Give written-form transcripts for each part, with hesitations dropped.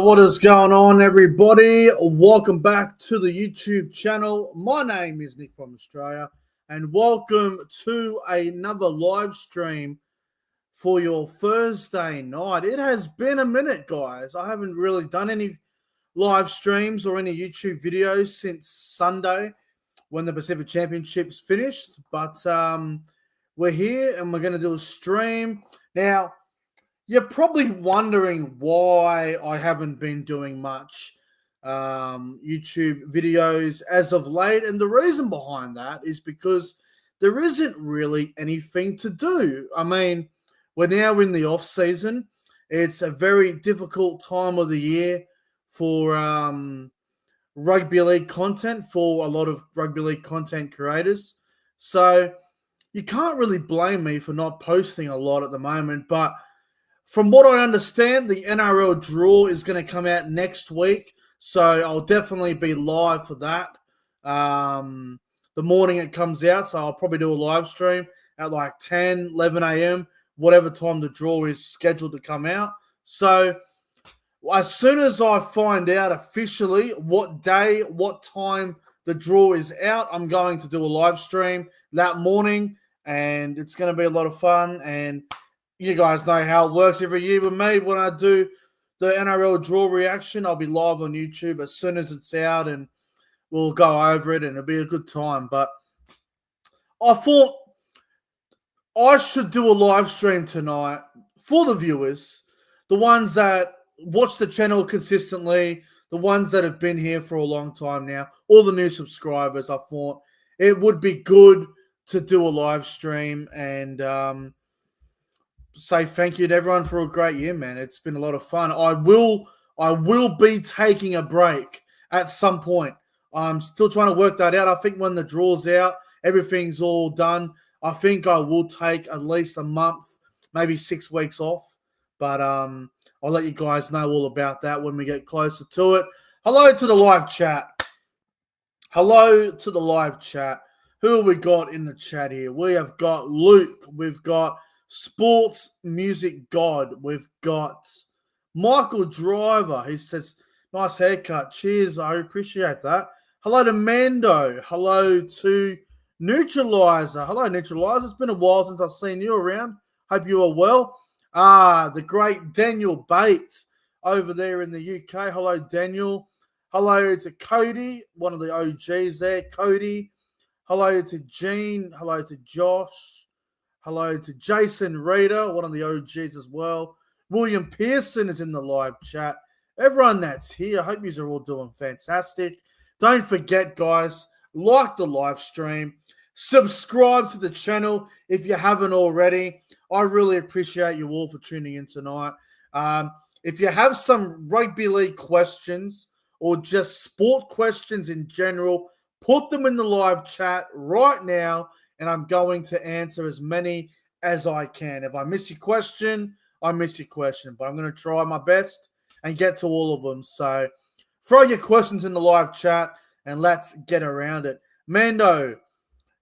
What is going on, everybody? Welcome back to the YouTube channel. My name is Nick from Australia, and welcome to another live stream for your Thursday night. It has been a minute, guys. I haven't really done any live streams or any YouTube videos since Sunday when the Pacific Championships finished, but we're here and we're going to do a stream. Now, you're probably wondering why I haven't been doing much YouTube videos as of late. And the reason behind that is because there isn't really anything to do. I mean, we're now in the off season. It's a very difficult time of the year for rugby league content, for a lot of rugby league content creators. So you can't really blame me for not posting a lot at the moment, but from what I understand, the NRL draw is going to come out next week, so I'll definitely be live for that. The morning it comes out, so I'll probably do a live stream at like 10, 11 a.m., whatever time the draw is scheduled to come out. So as soon as I find out officially what day, what time the draw is out, I'm going to do a live stream that morning, and it's going to be a lot of fun. And you guys know how it works every year with me. When I do the NRL draw reaction, I'll be live on YouTube as soon as it's out, and we'll go over it, and it'll be a good time. But I thought I should do a live stream tonight for the viewers, the ones that watch the channel consistently, the ones that have been here for a long time now, all the new subscribers. I thought it would be good to do a live stream and say thank you to everyone for a great year, man. It's been a lot of fun. I will be taking a break at some point. I'm still trying to work that out. I think when the draw's out, everything's all done, I think I will take at least a month, maybe 6 weeks off. But I'll let you guys know all about that when we get closer to it. Hello to the live chat. Hello to the live chat. Who have we got in the chat here? We have got Luke. We've got Sports Music God. We've got Michael Driver. He says, nice haircut. Cheers. I appreciate that. Hello to Mando. Hello to Neutralizer. Hello, Neutralizer. It's been a while since I've seen you around. Hope you are well. The great Daniel Bates over there in the UK. Hello, Daniel. Hello to Cody, one of the OGs there. Cody. Hello to Gene. Hello to Josh. Hello to Jason Reader, one of the OGs as well. William Pearson is in the live chat. Everyone that's here, I hope you are all doing fantastic. Don't forget, guys, like the live stream. Subscribe to the channel if you haven't already. I really appreciate you all for tuning in tonight. If you have some rugby league questions or just sport questions in general, put them in the live chat right now, and I'm going to answer as many as I can. If I miss your question, I miss your question. But I'm going to try my best and get to all of them. So throw your questions in the live chat, and let's get around it. Mando,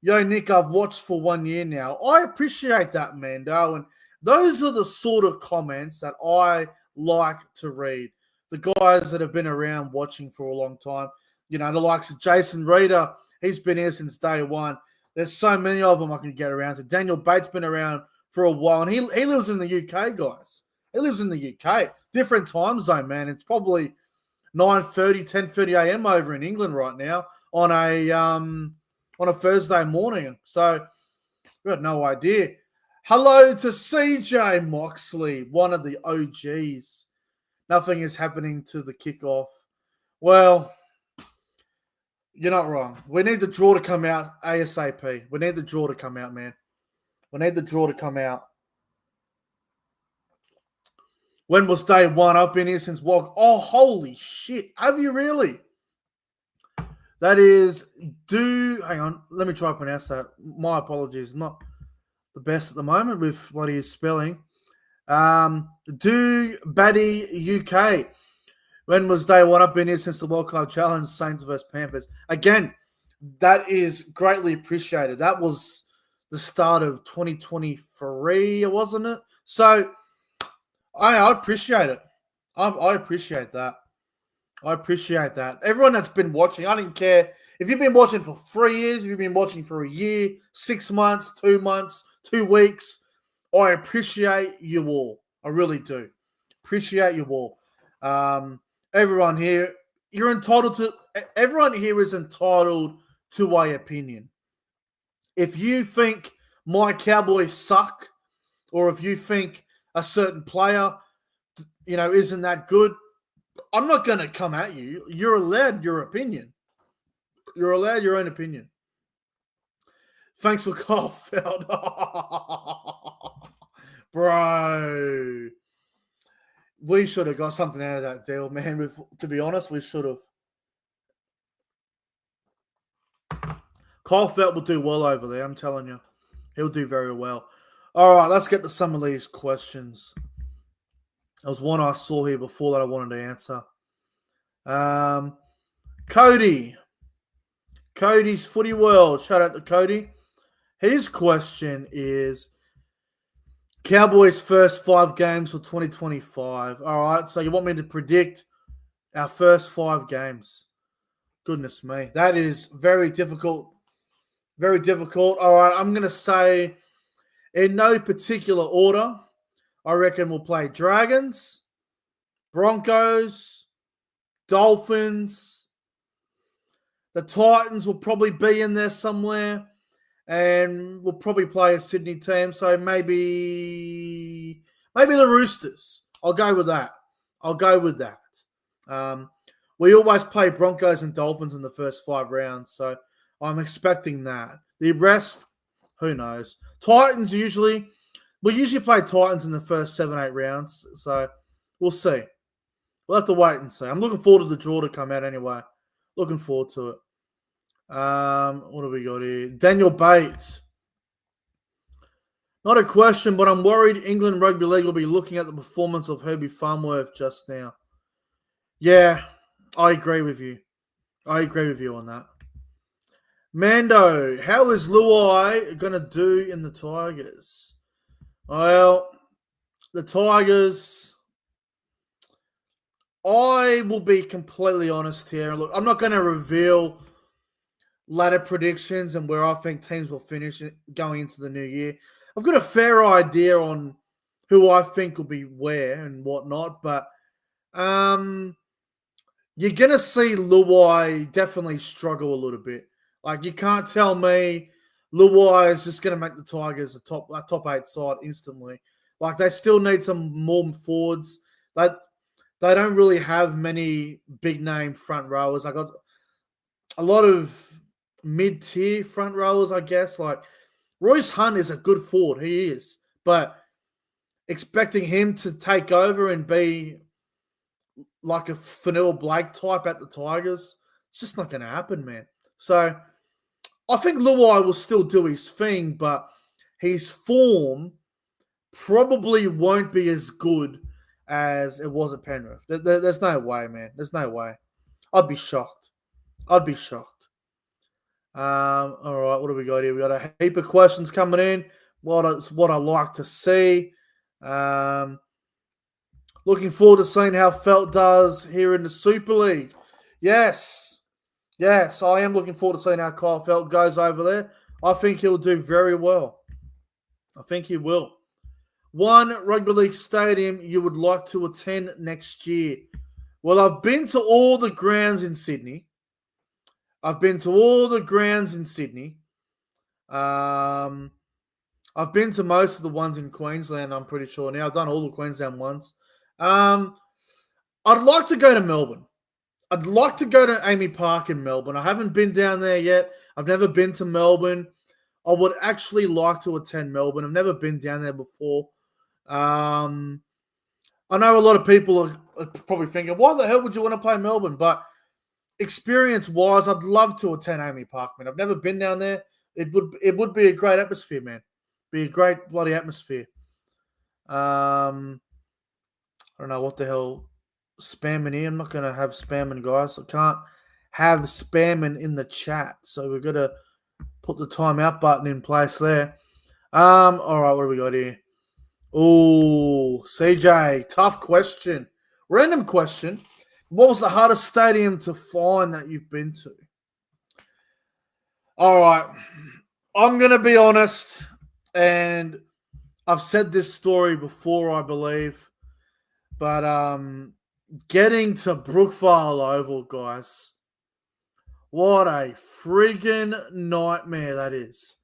yo, Nick, I've watched for 1 year now. I appreciate that, Mando. And those are the sort of comments that I like to read. The guys that have been around watching for a long time. You know, the likes of Jason Reader. He's been here since day one. There's so many of them I can get around to. Daniel Bates been around for a while, and he lives in the UK, guys. He lives in the UK. Different time zone, man. It's probably 9:30, 10:30 a.m. over in England right now on a Thursday morning. So we've got no idea. Hello to CJ Moxley, one of the OGs. Nothing is happening to the kickoff. Well, you're not wrong. We need the draw to come out ASAP. We need the draw to come out, man. We need the draw to come out. When was day one? I've been here since walk. Oh, holy shit. Have you really? That is hang on. Let me try to pronounce that. My apologies. I'm not the best at the moment with what he is spelling. Do Baddy UK. When was day one? I've been here since the World Club Challenge, Saints vs Panthers. Again, that is greatly appreciated. That was the start of 2023, wasn't it? So I appreciate it. I appreciate that. I appreciate that. Everyone that's been watching, I don't care if you've been watching for 3 years, if you've been watching for a year, 6 months, 2 weeks, I appreciate you all. I really do. Appreciate you all. Everyone here, everyone here is entitled to an opinion. If you think my Cowboys suck, or if you think a certain player, isn't that good, I'm not going to come at you. You're allowed your opinion. You're allowed your own opinion. Thanks for Caulfield. Bro. We should have got something out of that deal, man. To be honest, we should have. Caulfield will do well over there, I'm telling you. He'll do very well. All right, let's get to some of these questions. There was one I saw here before that I wanted to answer. Cody's Footy World. Shout out to Cody. His question is Cowboys' first 5 games for 2025. All right, so you want me to predict our first 5 games? Goodness me. That is very difficult. Very difficult. All right, I'm going to say in no particular order, I reckon we'll play Dragons, Broncos, Dolphins. The Titans will probably be in there somewhere. And we'll probably play a Sydney team. So maybe the Roosters. I'll go with that. We always play Broncos and Dolphins in the first 5 rounds. So I'm expecting that. The rest, who knows? Titans we usually play Titans in the first 7-8 rounds. So we'll see. We'll have to wait and see. I'm looking forward to the draw to come out anyway. Looking forward to it. What do we got here? Daniel Bates. Not a question, but I'm worried England Rugby League will be looking at the performance of Herbie Farnworth just now. Yeah, I agree with you. On that. Mando, how is Luai going to do in the Tigers? Well, the Tigers, I will be completely honest here. Look, I'm not going to reveal ladder predictions and where I think teams will finish going into the new year. I've got a fair idea on who I think will be where and whatnot, but you're going to see Luai definitely struggle a little bit. Like, you can't tell me Luai is just going to make the Tigers a top 8 side instantly. Like, they still need some more forwards. They don't really have many big-name front rowers. I got a lot of mid-tier front rowers, I guess. Like, Royce Hunt is a good forward. He is. But expecting him to take over and be like a Fanua Blake type at the Tigers, it's just not going to happen, man. So I think Luai will still do his thing, but his form probably won't be as good as it was at Penrith. There's no way, man. There's no way. I'd be shocked. All right, what do we got here? We got a heap of questions coming in. What I like to see. Looking forward to seeing how Felt does here in the Super League. Yes, I am looking forward to seeing how Kyle Felt goes over there. I think he'll do very well. I think he will. One rugby league stadium you would like to attend next year? Well, I've been to all the grounds in Sydney. I've been to most of the ones in Queensland, I'm pretty sure now. I've done all the Queensland ones. I'd like to go to Melbourne. I'd like to go to Amy Park in Melbourne. I haven't been down there yet. I've never been to Melbourne. I would actually like to attend Melbourne. I've never been down there before. I know a lot of people are probably thinking, why the hell would you want to play Melbourne? But experience-wise, I'd love to attend Amy Park, man. I've never been down there. It would be a great atmosphere, man. Be a great bloody atmosphere. I don't know what the hell spamming here. I'm not going to have spamming, guys. I can't have spamming in the chat. So we've got to put the timeout button in place there. All right, what do we got here? Oh, CJ, tough question. Random question. What was the hardest stadium to find that you've been to? All right. I'm going to be honest, and I've said this story before, I believe, but getting to Brookvale Oval, guys, what a friggin' nightmare that is.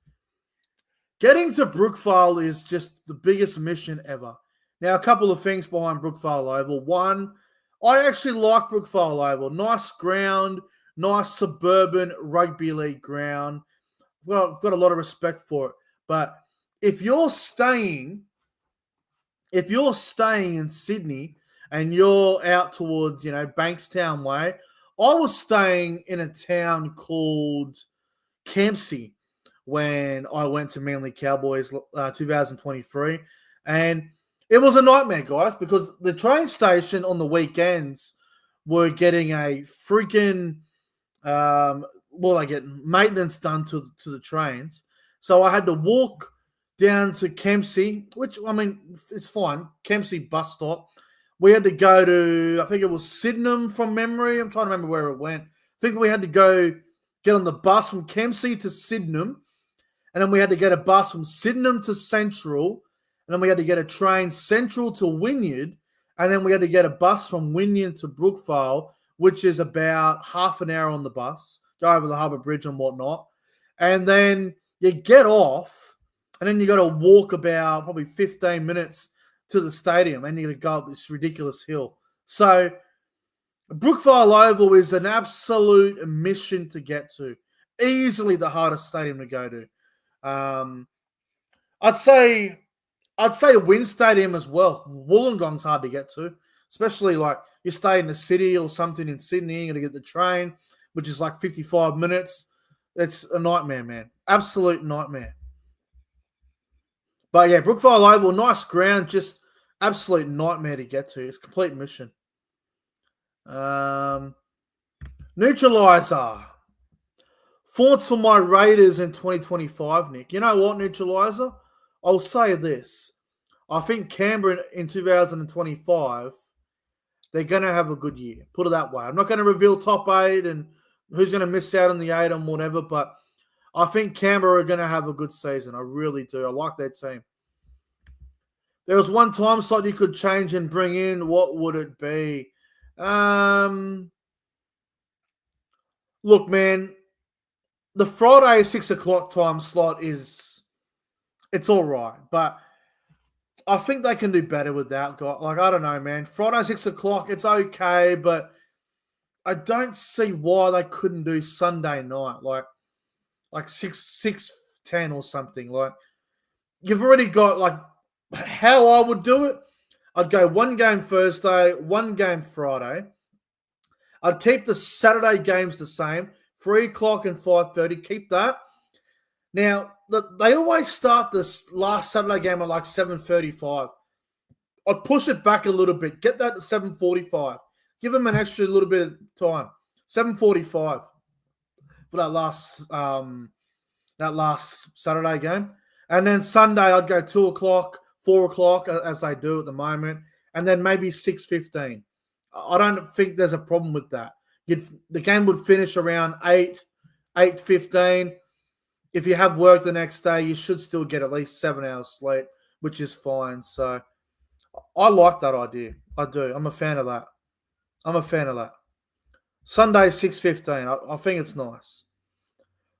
Getting to Brookvale is just the biggest mission ever. Now, a couple of things behind Brookvale Oval. One, I actually like Brookvale Oval. Nice ground, nice suburban rugby league ground. Well, I've got a lot of respect for it. But if you're staying in Sydney and you're out towards, Bankstown way, I was staying in a town called Campsie when I went to Manly Cowboys 2023. And it was a nightmare, guys, because the train station on the weekends were getting a freaking I get maintenance done to the trains. So I had to walk down to Kempsey, which, I mean, it's fine. Kempsey bus stop. We had to go to, I think it was Sydenham from memory. I'm trying to remember where it went. I think we had to go get on the bus from Kempsey to Sydenham. And then we had to get a bus from Sydenham to Central. And then we had to get a train Central to Wynyard. And then we had to get a bus from Wynyard to Brookvale, which is about half an hour on the bus. Go over the Harbour Bridge and whatnot. And then you get off, and then you got to walk about probably 15 minutes to the stadium, and you got to go up this ridiculous hill. So Brookvale Oval is an absolute mission to get to. Easily the hardest stadium to go to. I'd say Wynn Stadium as well. Wollongong's hard to get to, especially like you stay in the city or something in Sydney, you're going to get the train, which is like 55 minutes. It's a nightmare, man. Absolute nightmare. But yeah, Brookvale Oval, nice ground, just absolute nightmare to get to. It's a complete mission. Neutralizer. Thoughts for my Raiders in 2025, Nick. You know what, Neutralizer? I'll say this. I think Canberra in 2025, they're going to have a good year. Put it that way. I'm not going to reveal top 8 and who's going to miss out on the 8 and whatever, but I think Canberra are going to have a good season. I really do. I like their team. There was one time slot you could change and bring in. What would it be? Look, man, the Friday 6 o'clock time slot it's all right, but I think they can do better with that. Like, I don't know, man. Friday 6 o'clock, it's okay, but I don't see why they couldn't do Sunday night, like 6:10 or something. Like, you've already got, like, how I would do it, I'd go one game Thursday, one game Friday. I'd keep the Saturday games the same, 3 o'clock and 5:30. Keep that. Now, they always start this last Saturday game at like 7:35. I'd push it back a little bit. Get that to 7:45. Give them an extra little bit of time. 7:45 for that last Saturday game. And then Sunday, I'd go 2 o'clock, 4 o'clock, as they do at the moment, and then maybe 6:15. I don't think there's a problem with that. The game would finish around 8:15. If you have work the next day, you should still get at least 7 hours sleep, which is fine. So I like that idea. I do. I'm a fan of that. Sunday, 6:15. I think it's nice.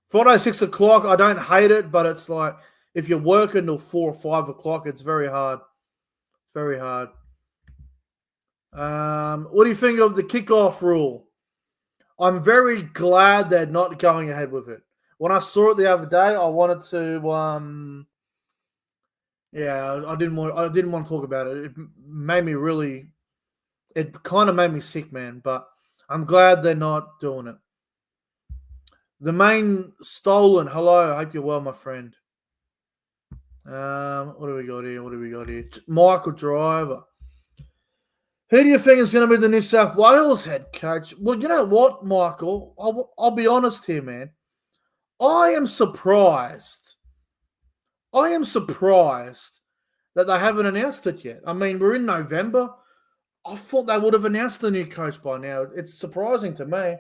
Friday, 6 o'clock, I don't hate it, but it's like if you're working till 4 or 5 o'clock, it's very hard. It's very hard. What do you think of the kickoff rule? I'm very glad they're not going ahead with it. When I saw it the other day, I wanted to. I didn't want to talk about it. It made me really. It kind of made me sick, man. But I'm glad they're not doing it. The main stolen. Hello, I hope you're well, my friend. What do we got here? Michael Driver. Who do you think is going to be the New South Wales head coach? Well, you know what, Michael? I'll be honest here, man. I am surprised that they haven't announced it yet. I mean, we're in November. I thought they would have announced the new coach by now. It's surprising to me.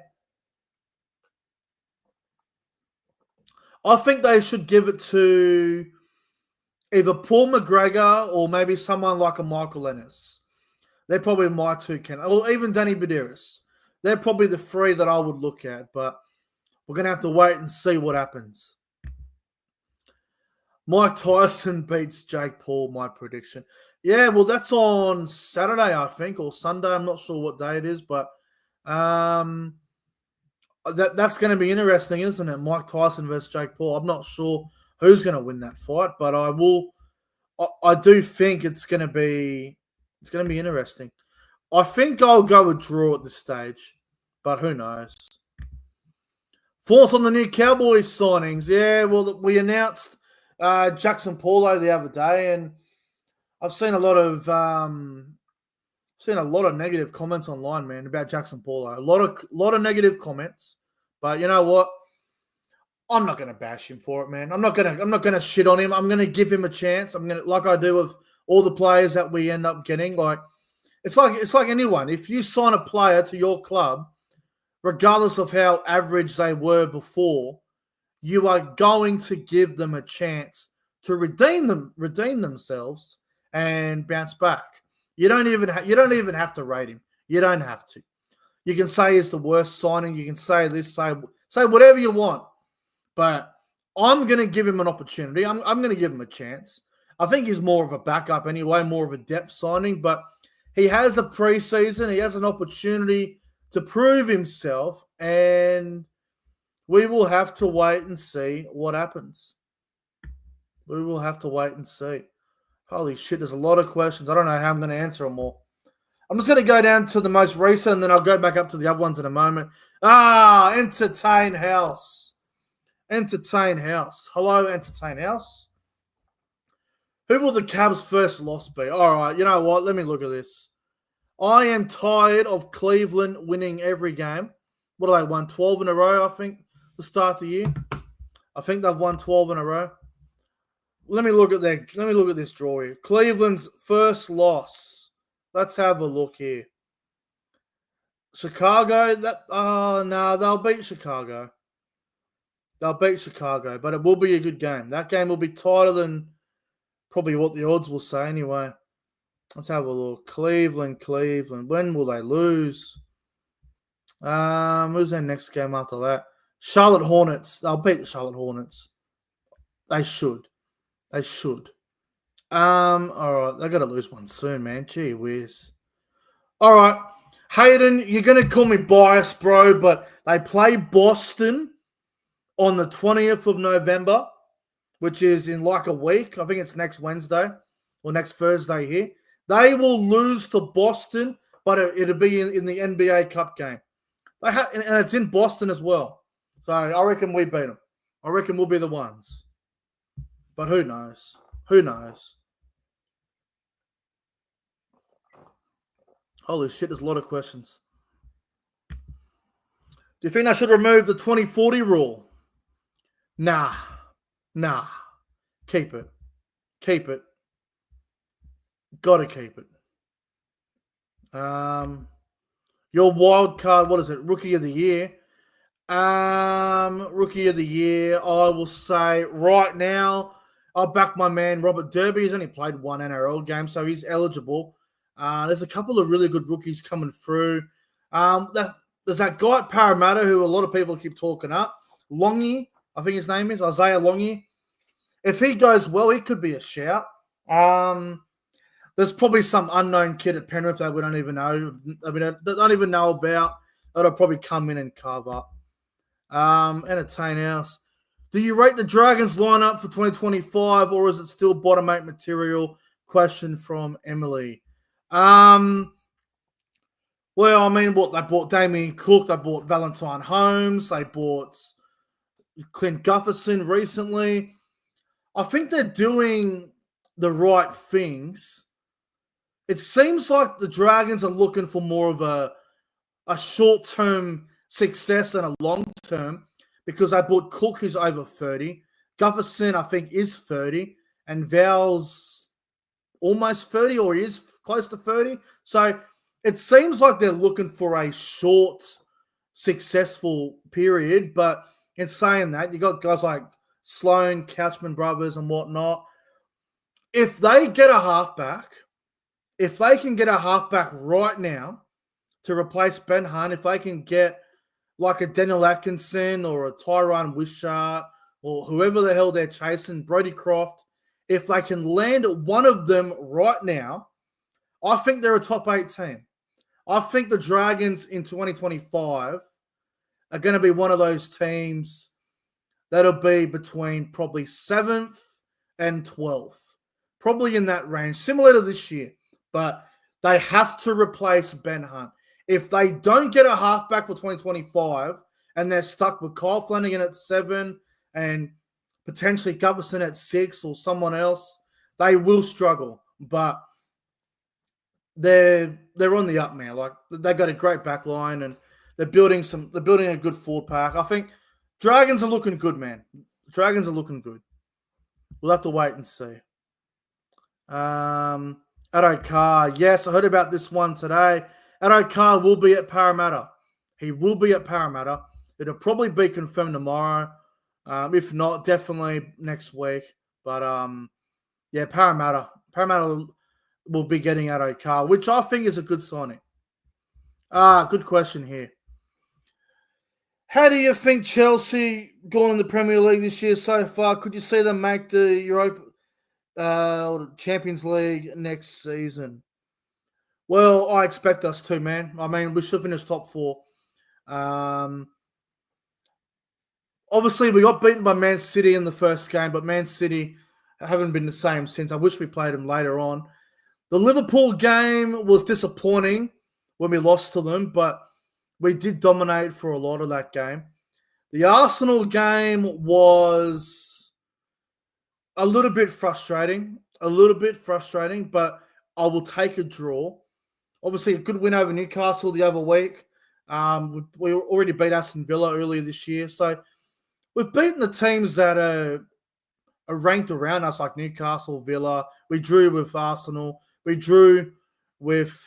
I think they should give it to either Paul McGregor or maybe someone like a Michael Ennis. They're probably my two or even Danny Badiris. They're probably the three that I would look at, but we're going to have to wait and see what happens. Mike Tyson beats Jake Paul, my prediction. Yeah, well, that's on Saturday, I think, or Sunday. I'm not sure what day it is, but that's going to be interesting, isn't it? Mike Tyson versus Jake Paul. I'm not sure who's going to win that fight, but I do think it's going to be interesting. I think I'll go a draw at this stage, but who knows? Thoughts on the new Cowboys signings? Yeah, well, we announced Jackson Paulo the other day, and I've seen a lot of negative comments online, man, about Jackson Paulo. A lot of negative comments, but you know what? I'm not going to bash him for it, man. I'm not going to shit on him. I'm going to give him a chance. I'm going to, like I do with all the players that we end up getting. Like it's like anyone. If you sign a player to your club, regardless of how average they were before, you are going to give them a chance to redeem themselves and bounce back. You don't even have to rate him. You don't have to. You can say he's the worst signing. You can say this, say whatever you want. But I'm going to give him an opportunity. I'm going to give him a chance. I think he's more of a backup anyway, more of a depth signing. But he has a preseason. He has an opportunity to prove himself, and we will have to wait and see what happens. We will have to wait and see. Holy shit, there's a lot of questions. I don't know how I'm going to answer them all. I'm just going to go down to the most recent, and then I'll go back up to the other ones in a moment. Entertain House. Entertain House. Hello, Entertain House. Who will the Cavs' first loss be? All right, you know what? Let me look at this. I am tired of Cleveland winning every game. What have they won? 12 in a row, I think, to start the year. I think they've won 12 in a row. Let me look at this draw here. Cleveland's first loss. Let's have a look here. Chicago. They'll beat Chicago. They'll beat Chicago, but it will be a good game. That game will be tighter than probably what the odds will say anyway. Let's have a look. Cleveland. When will they lose? Who's their next game after that? Charlotte Hornets. They'll beat the Charlotte Hornets. They should. All right. They got to lose one soon, man. Gee whiz. All right. Hayden, you're going to call me biased, bro, but they play Boston on the 20th of November, which is in like a week. I think it's next Wednesday or next Thursday here. They will lose to Boston, but it'll be in the NBA Cup game. And it's in Boston as well. So I reckon we beat them. I reckon we'll be the ones. But who knows? Holy shit, there's a lot of questions. Do you think I should remove the 2040 rule? Nah. Keep it. Gotta keep it. Your wild card, what is it? Rookie of the year. Rookie of the year, I will say right now, I'll back my man Robert Derby. He's only played one NRL game, so he's eligible. There's a couple of really good rookies coming through. There's that guy at Parramatta who a lot of people keep talking up. Longy, I think his name is, Isaiah Longy. If he goes well, he could be a shout. There's probably some unknown kid at Penrith that we don't even know. Don't even know about. That'll probably come in and carve up. Entertain House. Do you rate the Dragons lineup for 2025, or is it still bottom 8 material? Question from Emily. Well, I mean, they bought Damien Cook, they bought Valentine Holmes, they bought Clint Gutherson recently. I think they're doing the right things. It seems like the Dragons are looking for more of a short-term success than a long-term, because they bought Cook, who's over 30. Gutherson, I think, is 30. And Val's almost 30, or he is close to 30. So it seems like they're looking for a short, successful period. But in saying that, you got guys like Sloan, Couchman brothers, and whatnot. If they get a halfback, if they can get a halfback right now to replace Ben Hunt, if they can get like a Daniel Atkinson or a Tyron Wishart or whoever the hell they're chasing, Brody Croft, if they can land one of them right now, I think they're a top 8 team. I think the Dragons in 2025 are going to be one of those teams that'll be between probably 7th and 12th, probably in that range, similar to this year. But they have to replace Ben Hunt. If they don't get a halfback for 2025 and they're stuck with Kyle Flanagan at 7 and potentially Gutherson at 6 or someone else, they will struggle. But they're on the up, man. Like, they got a great back line and they're building a good forward pack. I think Dragons are looking good, man. Dragons are looking good. We'll have to wait and see. Addo Carr. Yes, I heard about this one today. Addo Carr will be at Parramatta. He will be at Parramatta. It'll probably be confirmed tomorrow. If not, definitely next week. But, yeah, Parramatta. Parramatta will be getting Addo Carr, which I think is a good signing. Good question here. How do you think Chelsea going in the Premier League this year so far? Could you see them make the Europa Champions League next season? Well, I expect us to, man. I mean, we should finish top 4. Obviously, we got beaten by Man City in the first game, but Man City haven't been the same since. I wish we played them later on. The Liverpool game was disappointing when we lost to them, but we did dominate for a lot of that game. The Arsenal game was a little bit frustrating, but I will take a draw. Obviously, a good win over Newcastle the other week. We already beat Aston Villa earlier this year. So we've beaten the teams that are ranked around us, like Newcastle, Villa. We drew with Arsenal. We drew with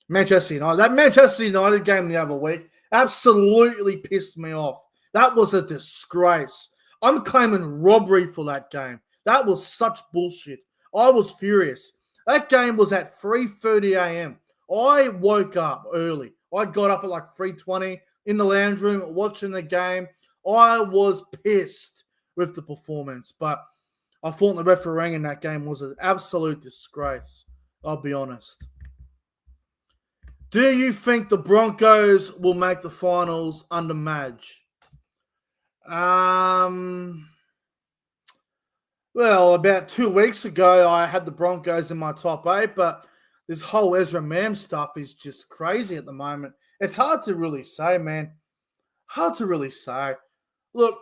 Manchester United. That Manchester United game the other week absolutely pissed me off. That was a disgrace. I'm claiming robbery for that game. That was such bullshit. I was furious. That game was at 3:30 a.m. I woke up early. I got up at like 3:20 in the lounge room watching the game. I was pissed with the performance, but I thought the refereeing in that game was an absolute disgrace. I'll be honest. Do you think the Broncos will make the finals under Madge? Well, about 2 weeks ago, I had the Broncos in my top 8, but this whole Ezra Mam stuff is just crazy at the moment. It's hard to really say, man. Hard to really say. Look,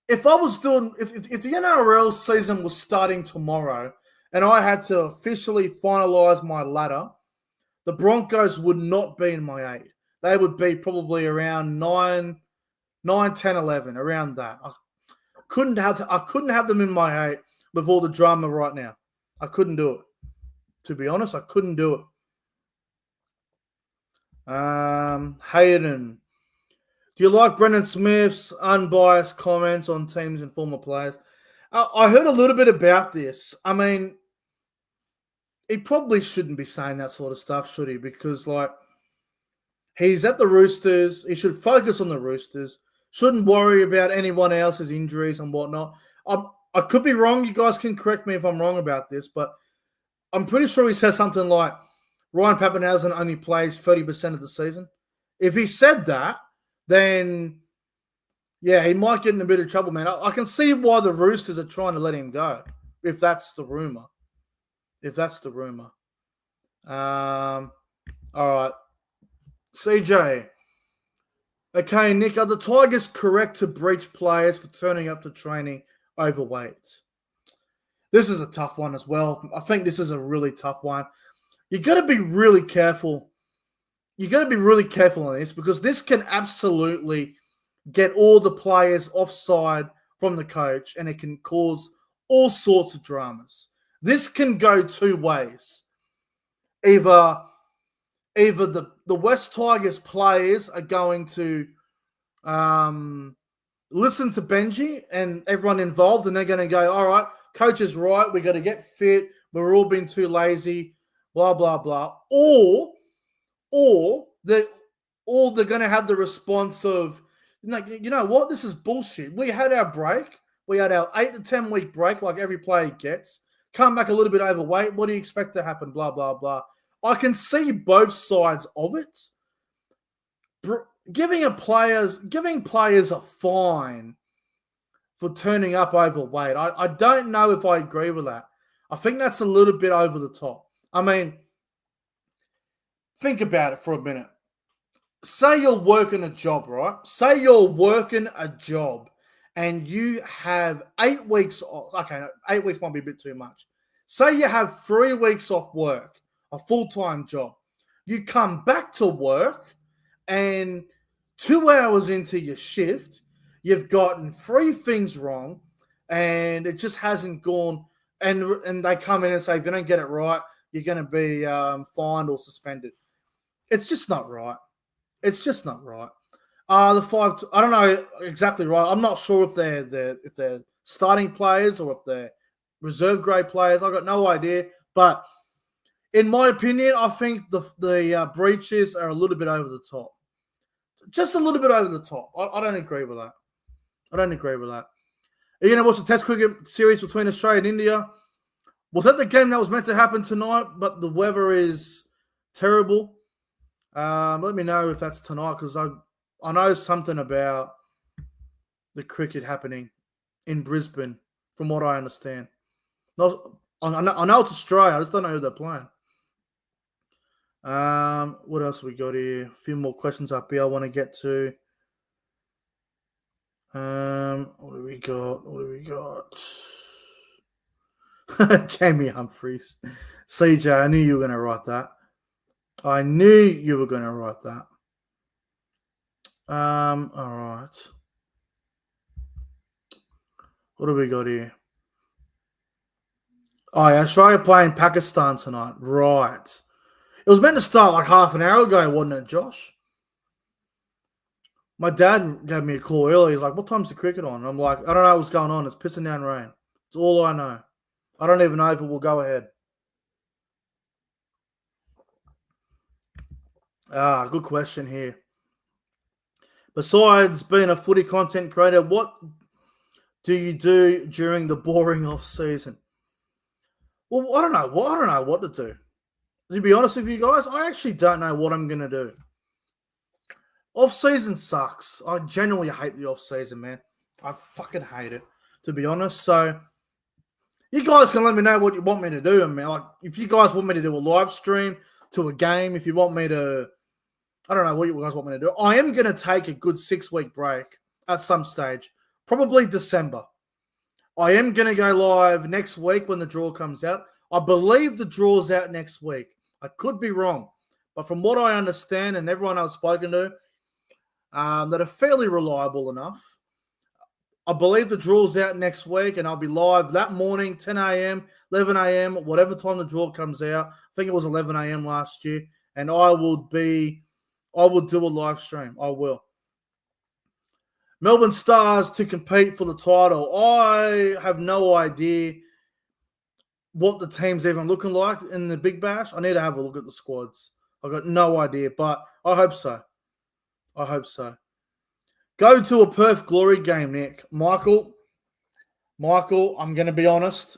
if I was doing, if the NRL season was starting tomorrow and I had to officially finalize my ladder, the Broncos would not be in my 8. They would be probably around 9, 10, 11, around that. I couldn't have them in my 8 with all the drama right now. I couldn't do it. To be honest, I couldn't do it. Hayden. Do you like Brendan Smith's unbiased comments on teams and former players? I heard a little bit about this. I mean, he probably shouldn't be saying that sort of stuff, should he? Because, like, he's at the Roosters. He should focus on the Roosters. Shouldn't worry about anyone else's injuries and whatnot. I could be wrong. You guys can correct me if I'm wrong about this, but I'm pretty sure he said something like Ryan Papenhuyzen only plays 30% of the season. If he said that, then, yeah, he might get in a bit of trouble, man. I can see why the Roosters are trying to let him go, if that's the rumor. All right. CJ. Okay, Nick, are the Tigers correct to breach players for turning up to training overweight? This is a tough one as well. I think this is a really tough one. You got to be really careful. You got to be really careful on this because this can absolutely get all the players offside from the coach and it can cause all sorts of dramas. This can go 2 ways. either the West Tigers players are going to listen to Benji and everyone involved, and they're going to go, all right, coach is right, we got to get fit, we're all being too lazy, blah, blah, blah. Or they're going to have the response of, you know what, this is bullshit. We had our break. We had our 8 to 10 week break like every player gets. Come back a little bit overweight. What do you expect to happen? Blah, blah, blah. I can see both sides of it. Giving players a fine for turning up overweight, I don't know if I agree with that. I think that's a little bit over the top. I mean, think about it for a minute. Say you're working a job, right? Say you're working a job and you have 8 weeks off. Okay, 8 weeks might be a bit too much. Say you have 3 weeks off work, a full-time job. You come back to work and 2 hours into your shift, you've gotten 3 things wrong and it just hasn't gone. And they come in and say, if you don't get it right, you're going to be fined or suspended. It's just not right. It's just not right. I don't know exactly right. I'm not sure if they're starting players or if they're reserve grade players. I've got no idea. But in my opinion, I think the breaches are a little bit over the top. Just a little bit over the top. I don't agree with that. I don't agree with that. Are you going to watch the Test cricket series between Australia and India? Was that the game that was meant to happen tonight, but the weather is terrible? Let me know if that's tonight, because I know something about the cricket happening in Brisbane, from what I understand. I know it's Australia. I just don't know who they're playing. What else we got here? A few more questions up here I want to get to. What do we got? Jamie Humphries. CJ, I knew you were going to write that. All right. What do we got here? Oh, yeah, Australia playing Pakistan tonight. Right. It was meant to start like half an hour ago, wasn't it, Josh? My dad gave me a call earlier. He's like, what time's the cricket on? And I'm like, I don't know what's going on. It's pissing down rain. It's all I know. I don't even know if it will go ahead. Good question here. Besides being a footy content creator, what do you do during the boring off season? Well, I don't know what to do. To be honest with you guys, I actually don't know what I'm going to do. Off season sucks. I genuinely hate the off season, man. I fucking hate it, to be honest. So you guys can let me know what you want me to do. I mean, like, if you guys want me to do a live stream to a game, if you want me to, I don't know what you guys want me to do. I am going to take a good 6-week break at some stage, probably December. I am going to go live next week when the draw comes out. I believe the draw's out next week. I could be wrong. But from what I understand and everyone I've spoken to, that are fairly reliable enough, I believe the draw's out next week, and I'll be live that morning, 10 a.m., 11 a.m., whatever time the draw comes out. I think it was 11 a.m. last year, and I will do a live stream. I will. Melbourne Stars to compete for the title. I have no idea what the team's even looking like in the Big Bash. I need to have a look at the squads. I've got no idea, but I hope so. Go to a Perth Glory game, Nick. Michael, I'm going to be honest.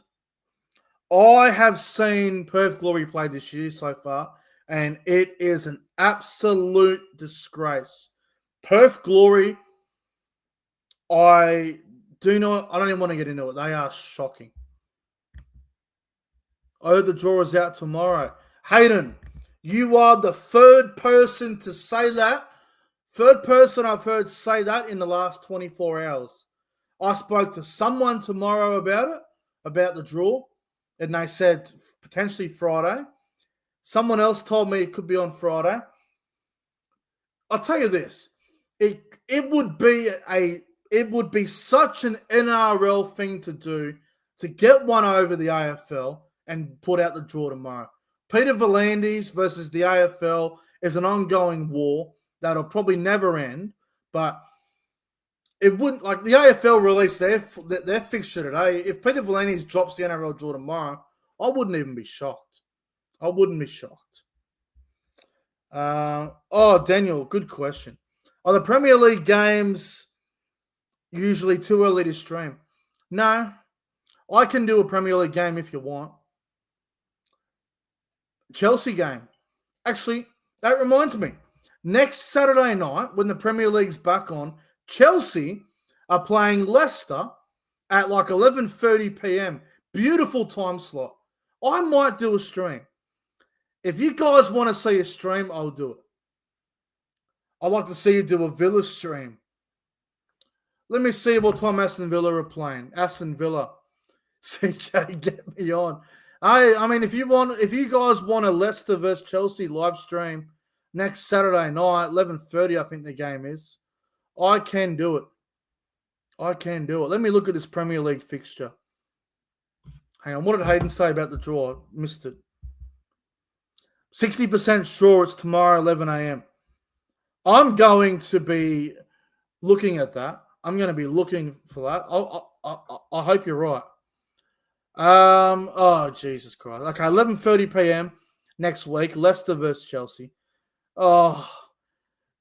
I have seen Perth Glory play this year so far, and it is an absolute disgrace. Perth Glory, I don't even want to get into it. They are shocking. I heard the draw is out tomorrow. Hayden, you are the third person to say that. Third person I've heard say that in the last 24 hours. I spoke to someone tomorrow about it, about the draw, and they said potentially Friday. Someone else told me it could be on Friday. I'll tell you this. It would be such an NRL thing to do to get one over the AFL and put out the draw tomorrow. Peter V'landys versus the AFL is an ongoing war that'll probably never end, but it wouldn't, like, the AFL released their fixture today. If Peter V'landys drops the NRL draw tomorrow, I wouldn't even be shocked. I wouldn't be shocked. Daniel, good question. Are the Premier League games usually too early to stream? No. I can do a Premier League game if you want. Chelsea game. Actually, that reminds me. Next Saturday night, when the Premier League's back on, Chelsea are playing Leicester at like 11:30 p.m. Beautiful time slot. I might do a stream. If you guys want to see a stream, I'll do it. I'd like to see you do a Villa stream. Let me see what time Aston Villa are playing. Aston Villa. CJ, get me on. I mean, if you guys want a Leicester versus Chelsea live stream next Saturday night, 11:30, I think the game is, I can do it. Let me look at this Premier League fixture. Hang on, what did Hayden say about the draw? Missed it. 60% sure it's tomorrow, 11 a.m. I'm going to be looking at that. I'm going to be looking for that. I hope you're right. Oh, Jesus Christ. Okay, 11:30 p.m. next week, Leicester versus Chelsea. Oh,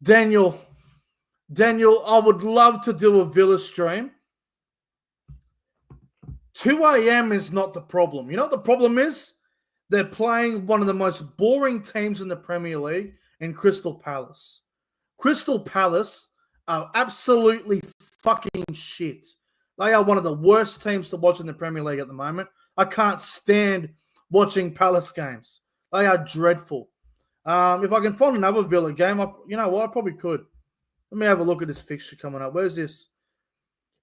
Daniel, I would love to do a Villa stream. 2 a.m. is not the problem. You know what the problem is? They're playing one of the most boring teams in the Premier League in Crystal Palace. Crystal Palace are absolutely fucking shit. They are one of the worst teams to watch in the Premier League at the moment. I can't stand watching Palace games. They are dreadful. If I can find another Villa game, you know what? I probably could. Let me have a look at this fixture coming up. Where's this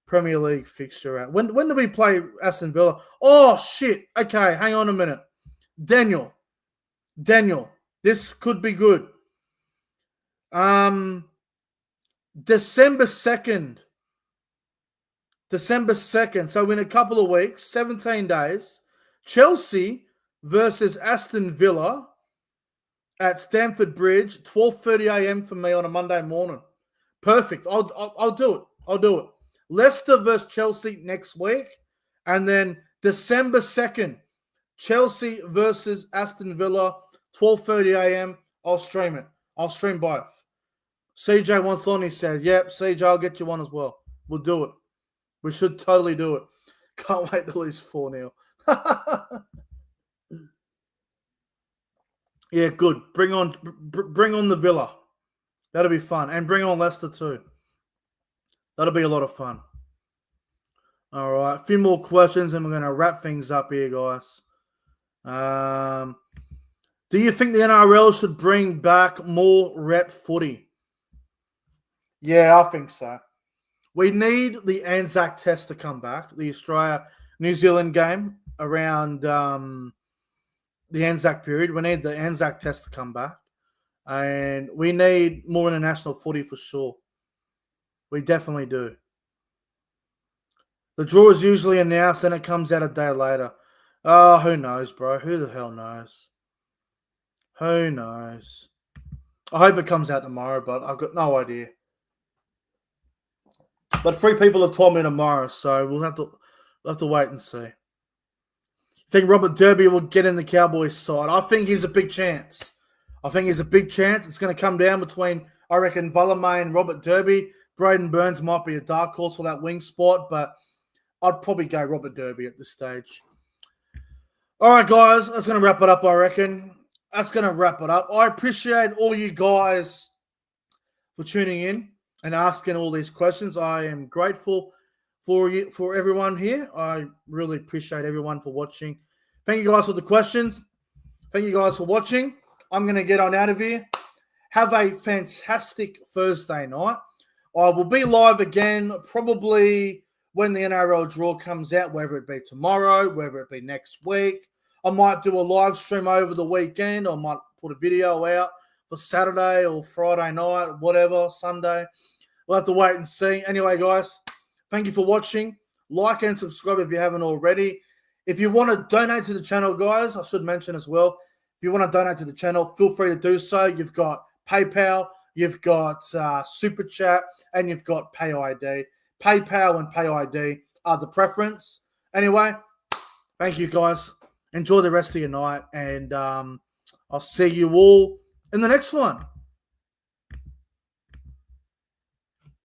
Premier League fixture at? When do we play Aston Villa? Oh, shit. Okay, hang on a minute. Daniel, this could be good. December 2nd. So in a couple of weeks, 17 days, Chelsea versus Aston Villa at Stamford Bridge, 12:30 a.m. for me on a Monday morning. Perfect. I'll do it. Leicester versus Chelsea next week, and then December 2nd, Chelsea versus Aston Villa, 12:30 a.m. I'll stream it. I'll stream both. CJ wants on. He said, "Yep, CJ, I'll get you one as well. We'll do it. We should totally do it. Can't wait to lose 4-0. Yeah, good. Bring on the Villa. That'll be fun. And bring on Leicester too. That'll be a lot of fun. All right. A few more questions and we're going to wrap things up here, guys. Do you think the NRL should bring back more rep footy? Yeah, I think so. We need the Anzac Test to come back, the Australia-New Zealand game around the Anzac period. We need the Anzac Test to come back. And we need more international footy for sure. We definitely do. The draw is usually announced and it comes out a day later. Oh, who knows, bro? Who the hell knows? Who knows? I hope it comes out tomorrow, but I've got no idea. But 3 people have told me tomorrow, so we'll have to wait and see. Think Robert Derby will get in the Cowboys side? I think he's a big chance. It's going to come down between, I reckon, Valame and Robert Derby. Braden Burns might be a dark horse for that wing spot, but I'd probably go Robert Derby at this stage. All right, guys, that's going to wrap it up, I reckon. I appreciate all you guys for tuning in and asking all these questions. I am grateful for everyone here. I really appreciate everyone for watching. Thank you guys for the questions. Thank you guys for watching. I'm going to get on out of here. Have a fantastic Thursday night. I will be live again probably when the NRL draw comes out, whether it be tomorrow, whether it be next week. I might do a live stream over the weekend. I might put a video out for Saturday or Friday night, whatever, Sunday. We'll have to wait and see. Anyway, guys, thank you for watching. Like and subscribe if you haven't already. If you want to donate to the channel, guys, I should mention as well, If you want to donate to the channel, feel free to do so. You've got PayPal, you've got Super Chat, and you've got PayID. PayPal and PayID are the preference. Anyway, thank you guys. Enjoy the rest of your night, and I'll see you all in the next one.